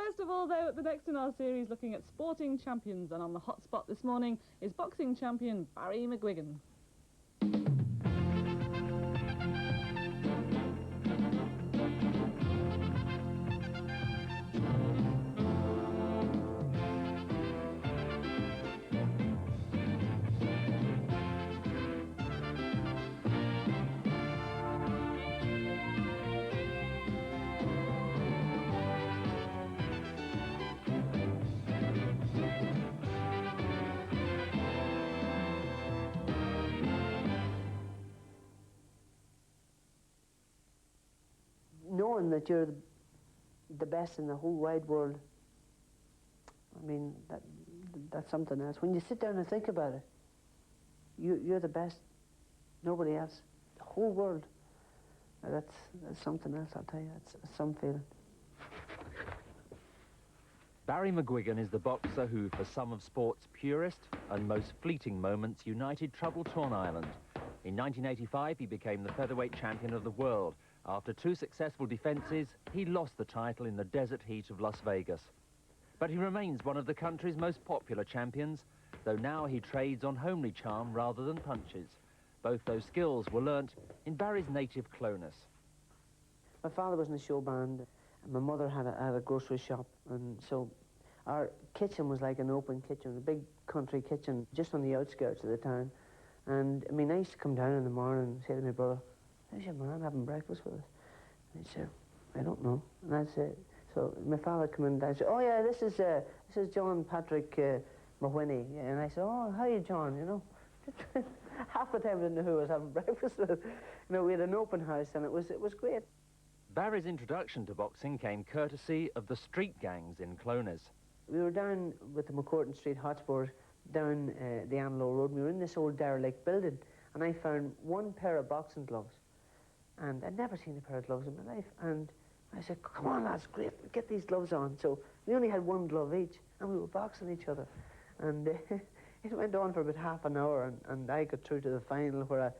First of all, though, the next in our series looking at sporting champions, and on the hot spot this morning is boxing champion Barry McGuigan. Knowing that you're the best in the whole wide world, I mean, that's something else. When you sit down and think about it, you're the best, nobody else, the whole world. That's something else, I'll tell you. That's some feeling. Barry McGuigan is the boxer who, for some of sport's purest and most fleeting moments, united trouble-torn Ireland. In 1985, he became the featherweight champion of the world. After 2 successful defences, he lost the title in the desert heat of Las Vegas. But he remains one of the country's most popular champions, though now he trades on homely charm rather than punches. Both those skills were learnt in Barry's native Clonus. My father was in a show band, and my mother had a grocery shop, and so our kitchen was like an open kitchen, a big country kitchen, just on the outskirts of the town. And, I mean, I used to come down in the morning and say to my brother, "How's your man having breakfast with us?" And he'd say, "I don't know." And I'd say, so my father would come in and I'd say, "Oh yeah, this is John Patrick Mahoney." And I said, "Oh, how are you, John?" You know, half the time I didn't know who I was having breakfast with. You know, we had an open house and it was great. Barry's introduction to boxing came courtesy of the street gangs in Clonus. We were down with the McCourtin Street Hotspurs down the Anlow Road. We were in this old derelict building, and I found one pair of boxing gloves. And I'd never seen a pair of gloves in my life. And I said, "Come on, lads, great, get these gloves on." So we only had one glove each, and we were boxing each other. And it went on for about half an hour, and I got through to the final where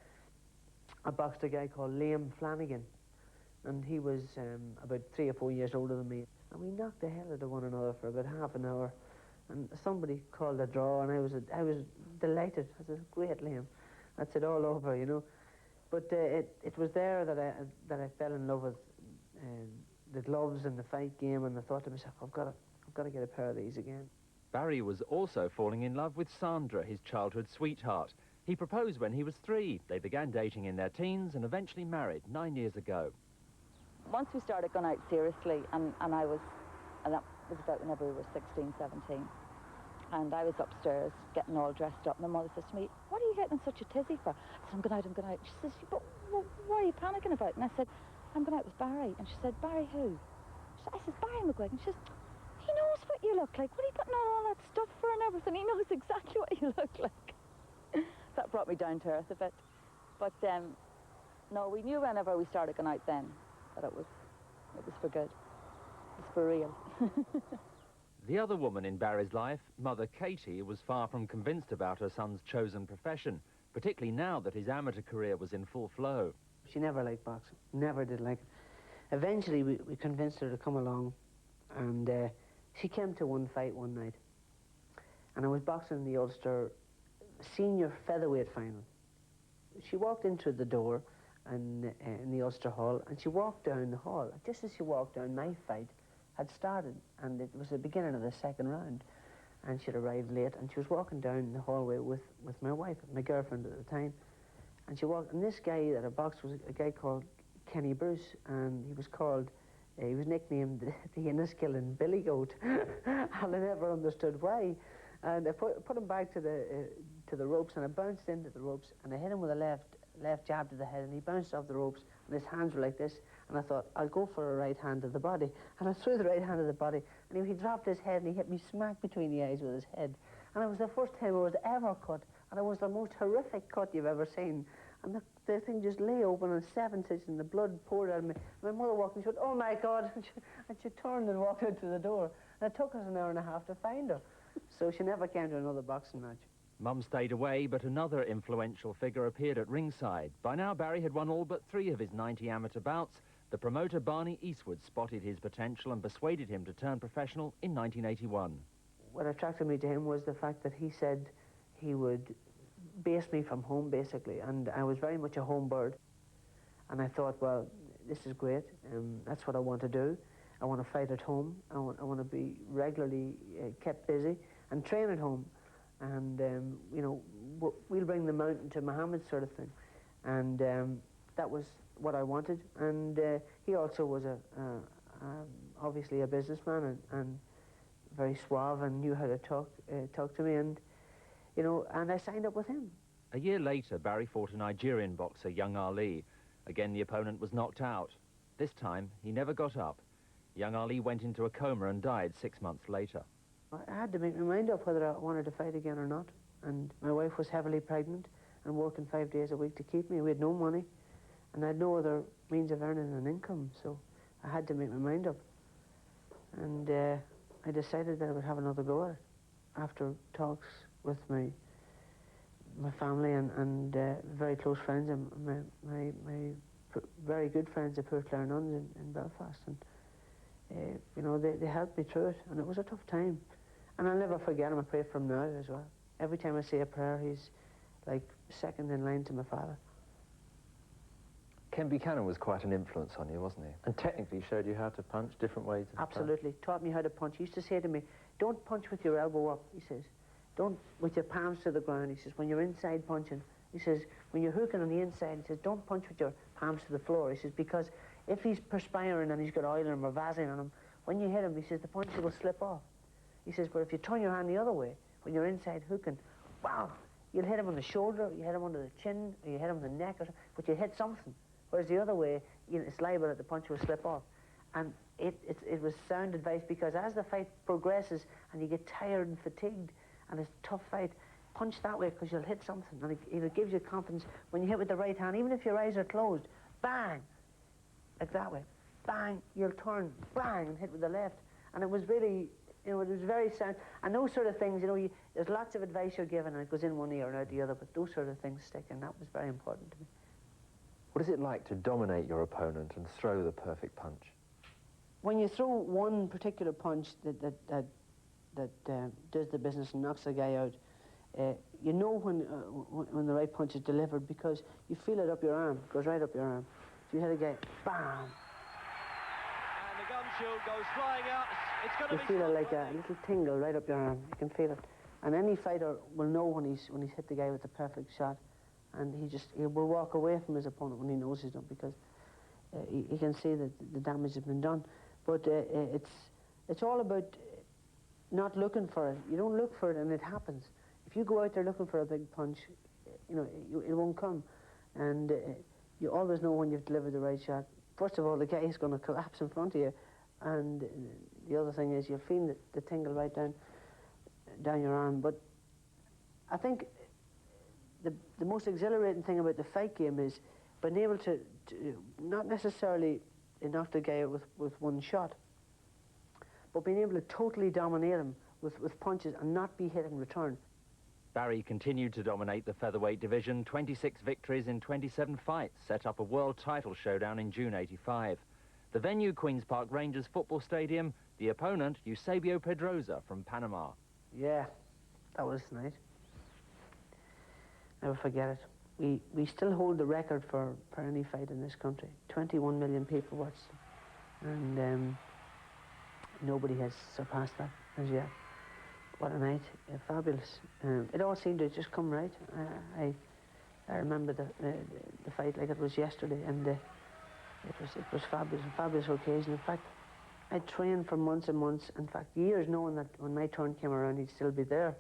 I boxed a guy called Liam Flanagan. And he was about 3 or 4 years older than me. And we knocked the hell out of one another for about half an hour. And somebody called a draw, and I was delighted. I said, "Great, Liam." That's it all over, you know. But it was there that I fell in love with the gloves and the fight game, and I thought to myself, I've got to get a pair of these again. Barry was also falling in love with Sandra, his childhood sweetheart. He proposed when he was 3. They began dating in their teens and eventually married 9 years ago. Once we started going out seriously, and that was about whenever we were 16, 17, and I was upstairs getting all dressed up, and my mother says to me, "What are you getting in such a tizzy for?" I said, I'm going out. She says, "But what are you panicking about?" And I said, "I'm going out with Barry." And she said, "Barry who?" I said, "Barry McGuigan." She says, "He knows what you look like. What are you putting on all that stuff for and everything? He knows exactly what you look like." That brought me down to earth a bit. But no, we knew whenever we started going out then that it was for good. It was for real. The other woman in Barry's life, Mother Katie, was far from convinced about her son's chosen profession, particularly now that his amateur career was in full flow. She never liked boxing, never did like it. Eventually we convinced her to come along, and she came to one fight one night, and I was boxing in the Ulster senior featherweight final. She walked into the door in the Ulster Hall, and she walked down the hall. Just as she walked down, my fight had started, and it was the beginning of the second round, and she'd arrived late, and she was walking down the hallway with my wife, my girlfriend at the time, and she walked, and this guy that I boxed was a guy called Kenny Bruce, and he was nicknamed the Enniskillen Billy Goat, and I never understood why. And I put him back to the ropes, and I bounced into the ropes, and I hit him with a left jab to the head, and he bounced off the ropes, and his hands were like this, and I thought, I'll go for a right hand to the body, and I threw the right hand to the body, and he dropped his head, and he hit me smack between the eyes with his head, and it was the first time I was ever cut, and it was the most horrific cut you've ever seen, and the thing just lay open on 7 stitches, and the blood poured out of me. My mother walked and she went, "Oh my God," and she turned and walked out to the door, and it took us an hour and a half to find her, so she never came to another boxing match. Mum stayed away, but another influential figure appeared at ringside. By now, Barry had won all but 3 of his 90 amateur bouts, The promoter Barney Eastwood spotted his potential and persuaded him to turn professional in 1981. What attracted me to him was the fact that he said he would base me from home, basically, and I was very much a home bird. And I thought, well, this is great, that's what I want to do. I want to fight at home, I want to be regularly kept busy and train at home. And, you know, we'll bring the mountain to Muhammad sort of thing. And that was what I wanted. And he also was obviously a businessman and very suave and knew how to talk to me. And, you know, and I signed up with him. A year later, Barry fought a Nigerian boxer, Young Ali. Again, the opponent was knocked out. This time, he never got up. Young Ali went into a coma and died 6 months later. I had to make my mind up whether I wanted to fight again or not. And my wife was heavily pregnant and working 5 days a week to keep me. We had no money, and I had no other means of earning an income, so I had to make my mind up. And I decided that I would have another go at it after talks with my family and very close friends and my very good friends at Poor Clare Nuns in Belfast. And you know, they helped me through it, and it was a tough time. And I'll never forget him. I pray for him now as well. Every time I say a prayer, he's like second in line to my father. Ken Buchanan was quite an influence on you, wasn't he? And technically showed you how to punch, different ways of Absolutely. Taught me how to punch. He used to say to me, don't punch with your elbow up, he says. Don't with your palms to the ground, he says. When you're inside punching, he says, when you're hooking on the inside, he says, don't punch with your palms to the floor. He says, because if he's perspiring and he's got oil on him or Vaseline on him, when you hit him, he says, the punch will slip off. He says, but if you turn your hand the other way, when you're inside hooking, wow, you'll hit him on the shoulder, you hit him under the chin, or you hit him on the neck, or something, but you hit something. Whereas the other way, you know, it's liable that the punch will slip off. And it was sound advice, because as the fight progresses and you get tired and fatigued and it's a tough fight, punch that way because you'll hit something. And it gives you confidence when you hit with the right hand, even if your eyes are closed, bang, like that way, bang, you'll turn, bang, and hit with the left. And it was really, you know, it was very sound. And those sort of things, you know, there's lots of advice you're given and it goes in one ear and out the other, but those sort of things stick, and that was very important to me. What is it like to dominate your opponent and throw the perfect punch? When you throw one particular punch that does the business and knocks the guy out, you know when the right punch is delivered, because you feel it up your arm. It goes right up your arm. So you hit a guy, bam! And the gun shield goes flying out. It's going to be... You feel it like a little tingle right up your arm. You can feel it. And any fighter will know when he's hit the guy with the perfect shot, and he will walk away from his opponent when he knows he's done, because he can see that the damage has been done. But it's all about not looking for it. You don't look for it and it happens. If you go out there looking for a big punch, you know, it won't come. And you always know when you've delivered the right shot. First of all, the guy is going to collapse in front of you, and the other thing is you'll feel the tingle right down your arm. But I think the most exhilarating thing about the fight game is being able to not necessarily knock the guy out with one shot, but being able to totally dominate him with punches and not be hit in return. Barry continued to dominate the featherweight division. 26 victories in 27 fights, set up a world title showdown in June '85. The venue, Queen's Park Rangers Football Stadium. The opponent, Eusebio Pedrosa from Panama. Yeah, that was nice. Never forget it. We still hold the record for any fight in this country. 21 million people watched it. And nobody has surpassed that as yet. What a night. Fabulous. It all seemed to just come right. I remember the fight like it was yesterday, and it was fabulous, a fabulous occasion. In fact, I trained for months and months, in fact years, knowing that when my turn came around he'd still be there.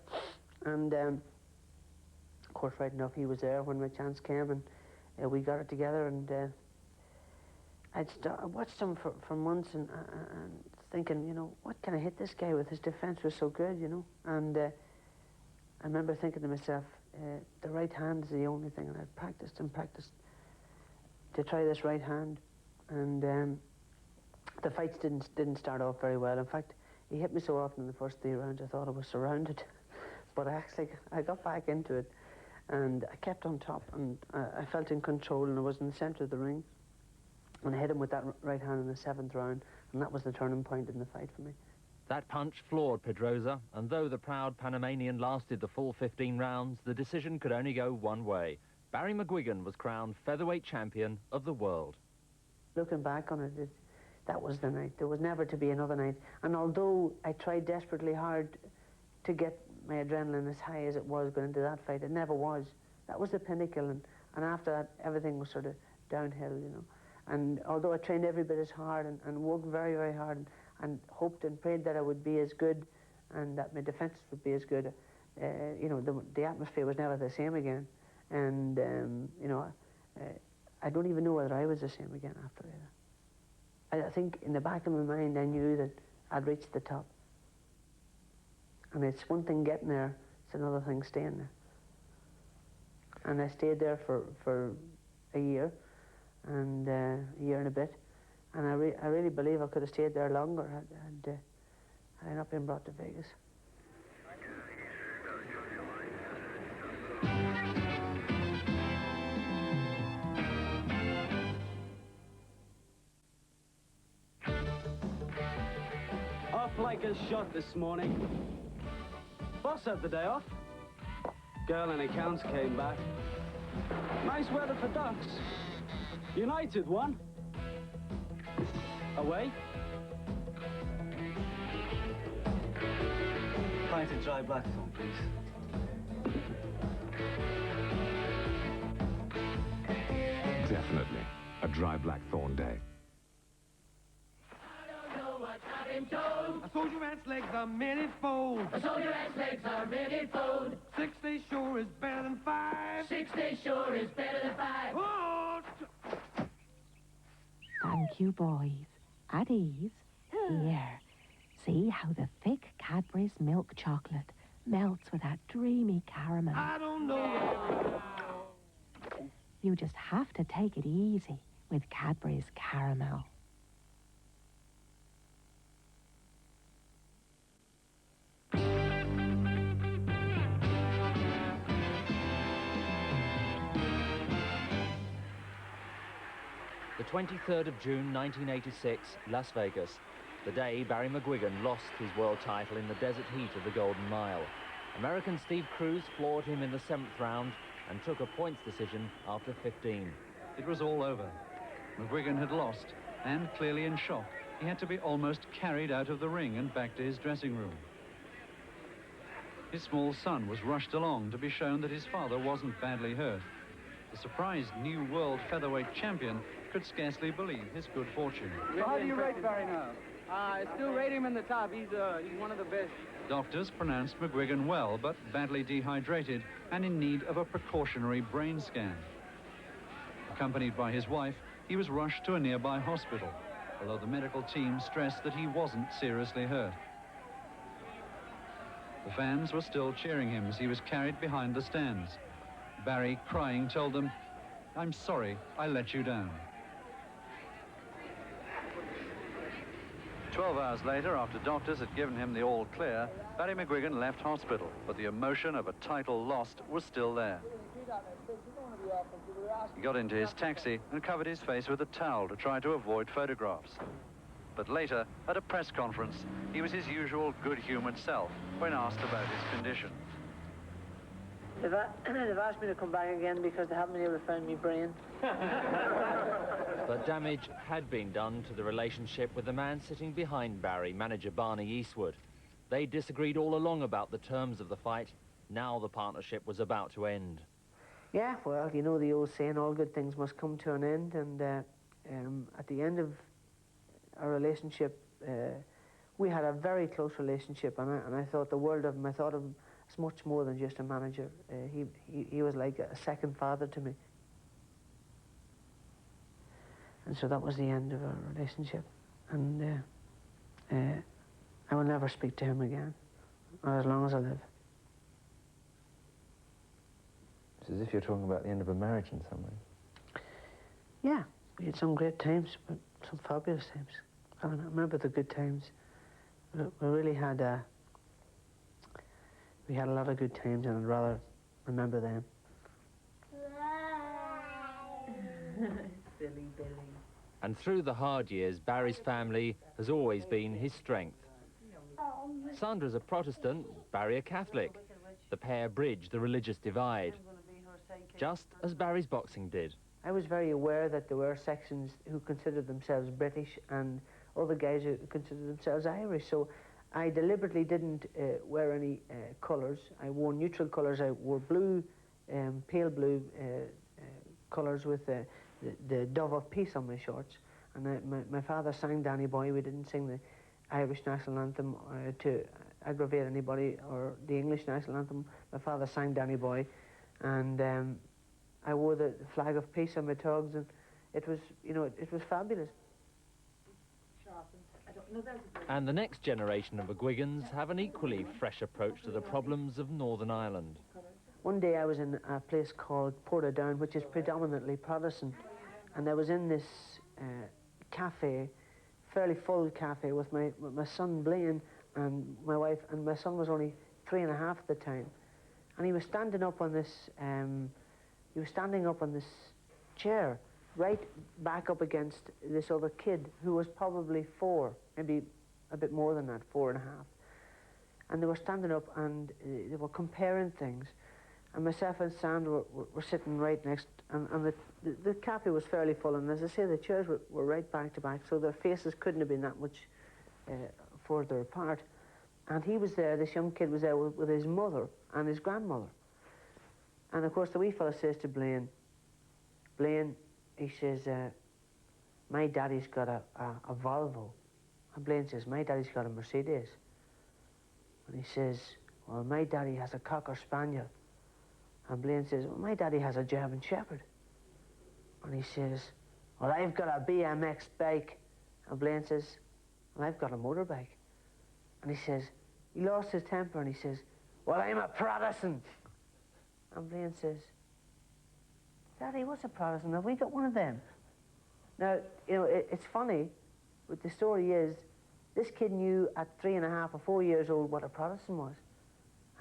And of course, right enough, he was there when my chance came, and we got it together. And I watched him for months and thinking, you know, what can I hit this guy with? His defence was so good, you know. And I remember thinking to myself, the right hand is the only thing. And I practiced and practiced to try this right hand. And the fights didn't start off very well. In fact, he hit me so often in the first 3 rounds, I thought I was surrounded. But I got back into it, and I kept on top, and I felt in control, and I was in the centre of the ring. And I hit him with that right hand in the 7th round, and that was the turning point in the fight for me. That punch floored Pedrosa, and though the proud Panamanian lasted the full 15 rounds, the decision could only go one way. Barry McGuigan was crowned featherweight champion of the world. Looking back on it, that was the night. There was never to be another night. And although I tried desperately hard to get my adrenaline as high as it was going into that fight, it never was. That was the pinnacle, and after that, everything was sort of downhill, you know. And although I trained every bit as hard and worked very, very hard and hoped and prayed that I would be as good and that my defences would be as good, you know, the atmosphere was never the same again. And, you know, I don't even know whether I was the same again after it. I think in the back of my mind I knew that I'd reached the top. And it's one thing getting there, it's another thing staying there. And I stayed there for a year, and a year and a bit. And I really believe I could have stayed there longer had I not been brought to Vegas. Off like a shot this morning. Boss had the day off. Girl in accounts came back. Nice weather for ducks. United won. Away. Pint of dry blackthorn, please. Definitely a dry blackthorn day. A soldier ant's legs are many-fold. A soldier ant's legs are many-fold. 6 days sure is better than 5. 6 days sure is better than 5. Oh! Thank you, boys. At ease. Here. See how the thick Cadbury's milk chocolate melts with that dreamy caramel. I don't know. You just have to take it easy with Cadbury's caramel. The 23rd of June 1986, Las Vegas, the day Barry McGuigan lost his world title in the desert heat of the Golden Mile. American Steve Cruz floored him in the 7th round and took a points decision after 15. It was all over. McGuigan had lost, and clearly in shock, he had to be almost carried out of the ring and back to his dressing room. His small son was rushed along to be shown that his father wasn't badly hurt. The surprised new world featherweight champion could scarcely believe his good fortune. So how do you rate Barry now? I still rate him in the top. He's one of the best. Doctors pronounced McGuigan well, but badly dehydrated and in need of a precautionary brain scan. Accompanied by his wife, he was rushed to a nearby hospital, although the medical team stressed that he wasn't seriously hurt. The fans were still cheering him as he was carried behind the stands. Barry, crying, told them, "I'm sorry, I let you down." 12 hours later, after doctors had given him the all clear, Barry McGuigan left hospital, but the emotion of a title lost was still there. He got into his taxi and covered his face with a towel to try to avoid photographs. But later, at a press conference, he was his usual good-humoured self when asked about his condition. They've asked me to come back again because they haven't been able to find me brain. But damage had been done to the relationship with the man sitting behind Barry, manager Barney Eastwood. They disagreed all along about the terms of the fight. Now the partnership was about to end. Yeah, well, you know the old saying, all good things must come to an end, and at the end of our relationship, we had a very close relationship, and I thought the world of him. I thought of him as much more than just a manager. He was like a second father to me. And so that was the end of our relationship. And I will never speak to him again, or as long as I live. It's as if you're talking about the end of a marriage in some way. Yeah, we had some great times, but some fabulous times. I remember the good times. We really had we had a lot of good times, and I'd rather remember them. Silly Billy. And through the hard years, Barry's family has always been his strength. Sandra's a Protestant, Barry a Catholic. The pair bridge the religious divide, just as Barry's boxing did. I was very aware that there were sections who considered themselves British and other guys who considered themselves Irish, so I deliberately didn't wear any colours. I wore neutral colours. I wore blue, pale blue colours with the Dove of Peace on my shorts. And my father sang Danny Boy. We didn't sing the Irish national anthem to aggravate anybody, or the English national anthem. My father sang Danny Boy, and I wore the flag of peace on my togs, and it was, you know, it was fabulous. And the next generation of McGuigans have an equally fresh approach to the problems of Northern Ireland. One day I was in a place called Portadown, which is predominantly Protestant, and I was in this cafe, fairly full cafe, with my son Blaine and my wife, and my son was only 3.5 at the time, and he was standing up on this chair, right back up against this other kid who was probably 4, maybe a bit more than that, 4.5. And they were standing up and they were comparing things. And myself and Sandra were sitting right next, and the cafe was fairly full, and as I say, the chairs were right back to back, so their faces couldn't have been that much further apart. And he was there, this young kid was there with his mother and his grandmother. And of course the wee fella says to Blaine, he says, my daddy's got a Volvo. And Blaine says, my daddy's got a Mercedes. And he says, well, my daddy has a Cocker Spaniel. And Blaine says, well, my daddy has a German Shepherd. And he says, well, I've got a BMX bike. And Blaine says, well, I've got a motorbike. And he says, he lost his temper and he says, well, I'm a Protestant. And Blaine says, Daddy, what's a Protestant? Have we got one of them? Now, you know, it's funny, but the story is, this kid knew at 3.5 or 4 years old what a Protestant was.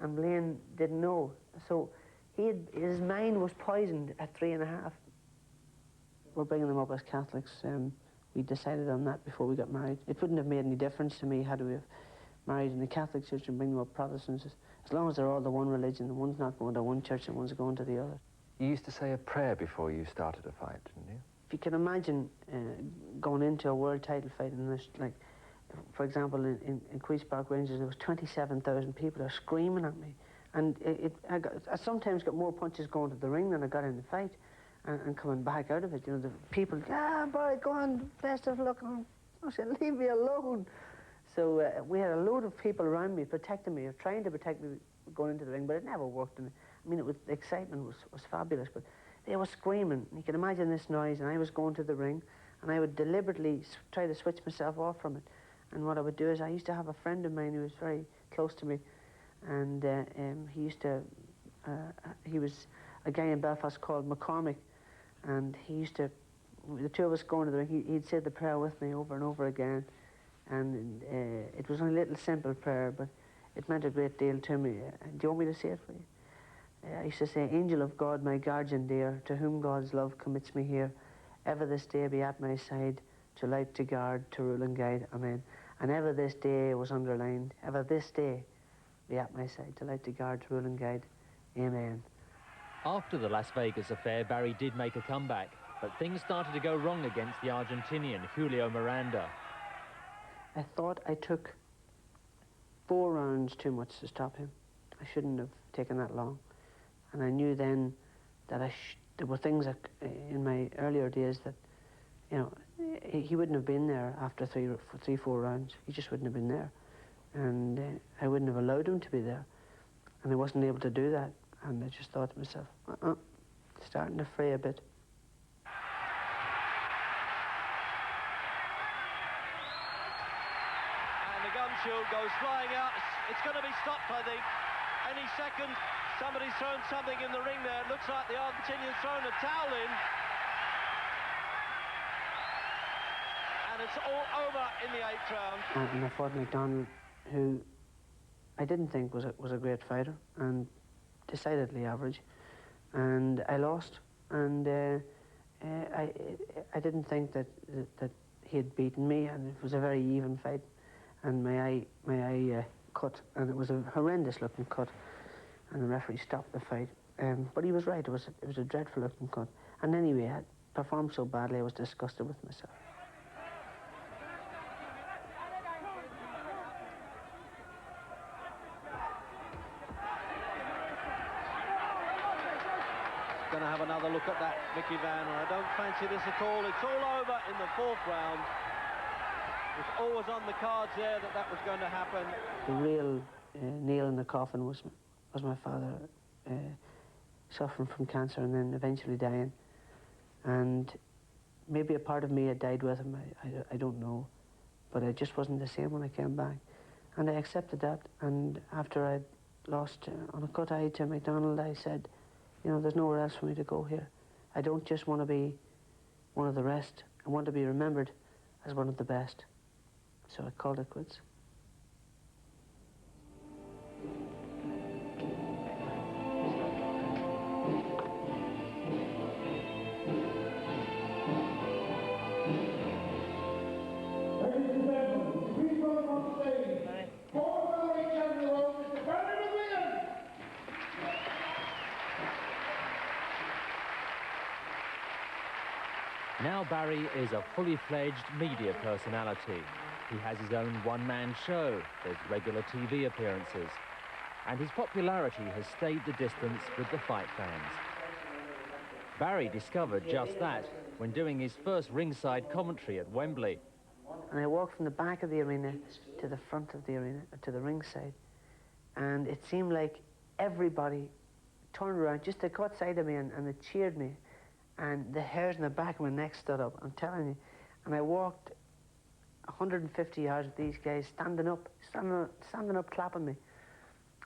And Blaine didn't know. So his mind was poisoned at 3.5. We're bringing them up as Catholics. We decided on that before we got married. It wouldn't have made any difference to me had we have married in the Catholic Church and bring them up Protestants. As long as they're all the one religion, the one's not going to one church and one's going to the other. You used to say a prayer before you started a fight, didn't you? If you can imagine going into a world title fight, and there's, like, for example, in Queen's Park Rangers, there was 27,000 people are screaming at me. And I sometimes got more punches going to the ring than I got in the fight, and coming back out of it. You know, the people, boy, go on, best of luck. I said, leave me alone. So we had a load of people around me, protecting me, or trying to protect me going into the ring, but it never worked. And I mean, the excitement was fabulous, but they were screaming. You can imagine this noise, and I was going to the ring, and I would deliberately try to switch myself off from it. And what I would do is, I used to have a friend of mine who was very close to me, and he was a guy in Belfast called McCormick, and he used to, the two of us going to the ring, he'd say the prayer with me over and over again, and it was only a little simple prayer, but it meant a great deal to me. Do you want me to say it for you? I used to say, Angel of God, my guardian dear, to whom God's love commits me here, ever this day be at my side, to light, to guard, to rule and guide, amen. And ever this day was underlined, ever this day be at my side, to light, to guard, to rule and guide, amen. After the Las Vegas affair, Barry did make a comeback, but things started to go wrong against the Argentinian, Julio Miranda. I thought I took 4 rounds too much to stop him. I shouldn't have taken that long. And I knew then that there were things that, in my earlier days, that, you know, he wouldn't have been there after 4 rounds. He just wouldn't have been there. And I wouldn't have allowed him to be there. And I wasn't able to do that. And I just thought to myself, starting to fray a bit. And the gun shield goes flying out. It's going to be stopped, I think. Any second, somebody's thrown something in the ring there. It looks like the Argentinian's thrown a towel in. And it's all over in the 8th round. And I fought McDonald, who I didn't think was a great fighter, and decidedly average. And I lost. And I didn't think that he had beaten me, and it was a very even fight. And my eye cut, and it was a horrendous-looking cut, and the referee stopped the fight. But he was right. It was a dreadful-looking cut. And anyway, I performed so badly, I was disgusted with myself. Going to have another look at that, Mickey Van, and I don't fancy this at all. It's all over in the 4th round. It's always on the cards there that was going to happen. The real nail in the coffin was my father suffering from cancer and then eventually dying. And maybe a part of me had died with him, I don't know. But I just wasn't the same when I came back. And I accepted that, and after I'd lost on a cut eye to McDonald, I said, you know, there's nowhere else for me to go here. I don't just want to be one of the rest. I want to be remembered as one of the best. So I called it quits. Now Barry is a fully-fledged media personality. He has his own one-man show, there's regular TV appearances, and his popularity has stayed the distance with the fight fans. Barry discovered just that when doing his first ringside commentary at Wembley. And I walked from the back of the arena to the front of the arena, to the ringside, and it seemed like everybody turned around, just they caught sight of me and they cheered me. And the hairs in the back of my neck stood up, I'm telling you. And I walked 150 yards with these guys standing up, clapping me.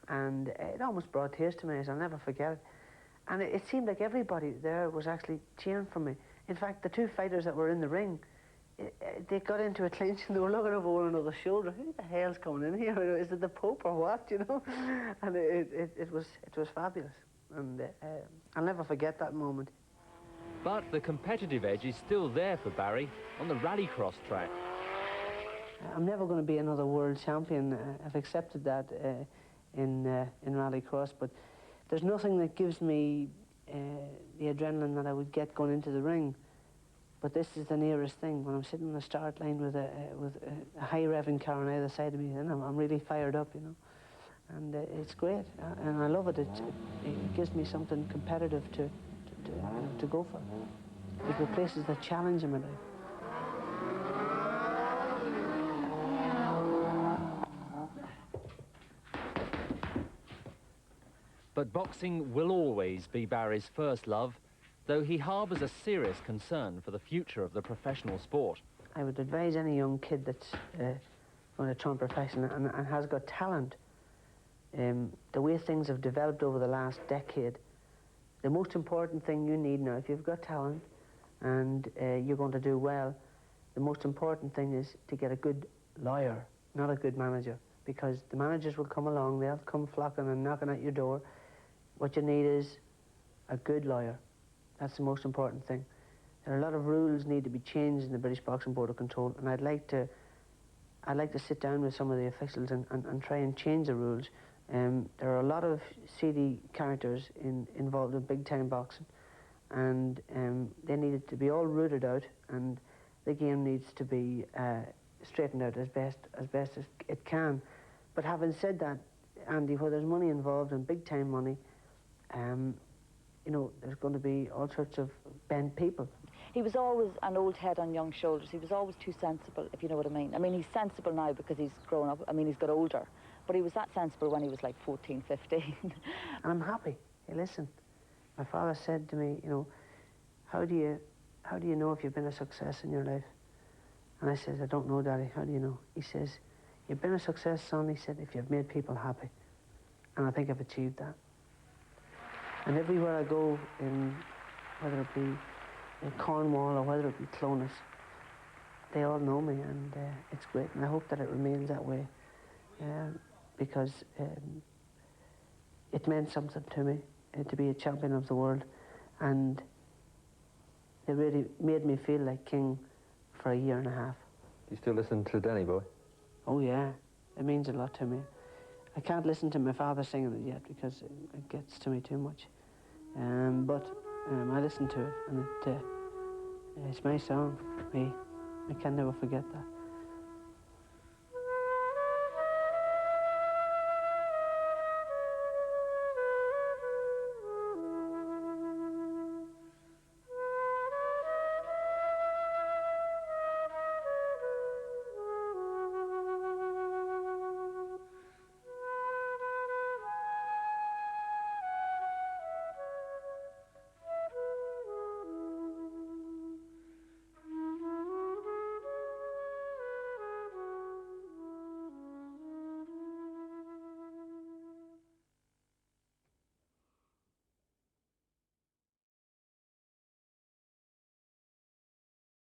And it almost brought tears to my eyes, I'll never forget it. And it seemed like everybody there was actually cheering for me. In fact, the two fighters that were in the ring, they got into a clinch and they were looking over one another's shoulder. Who the hell's coming in here? Is it the Pope or what, you know? And it was fabulous. And I'll never forget that moment. But the competitive edge is still there for Barry on the rallycross track. I'm never going to be another world champion. I've accepted that in rallycross, but there's nothing that gives me the adrenaline that I would get going into the ring. But this is the nearest thing. When I'm sitting on the start line with a high revving car on either side of me, then I'm really fired up, you know. And it's great, and I love it. It gives me something competitive to go for. It replaces the challenge in my life. But boxing will always be Barry's first love, though he harbours a serious concern for the future of the professional sport. I would advise any young kid that's going to turn professional and has got talent. The way things have developed over the last decade, the most important thing you need now, if you've got talent and you're going to do well, the most important thing is to get a good lawyer, not a good manager, because the managers will come along, they'll come flocking and knocking at your door. What you need is a good lawyer. That's the most important thing. There are a lot of rules need to be changed in the British Boxing Board of Control, and I'd like to sit down with some of the officials and try and change the rules. There are a lot of seedy characters involved in big-time boxing, and they needed to be all rooted out, and the game needs to be straightened out as best as it can. But having said that, Andy, where there's money involved and big-time money, you know, there's going to be all sorts of bent people. He was always an old head on young shoulders. He was always too sensible, if you know what I mean. I mean, he's sensible now because he's grown up. I mean, he's got older. But he was that sensible when he was like 14, 15. And I'm happy. Hey, listen, my father said to me, you know, how do you know if you've been a success in your life? And I said, I don't know, Daddy. How do you know? He says, you've been a success, son, he said, if you've made people happy. And I think I've achieved that. And everywhere I go, whether it be in Cornwall or whether it be Clonus, they all know me, and it's great. And I hope that it remains that way. Because it meant something to me to be a champion of the world, and They really made me feel like king for a year and a half. You still listen to Danny Boy? Oh yeah, it means a lot to me. I can't listen to my father singing it yet because it gets to me too much. But I listen to it, and it's my song. I can never forget that.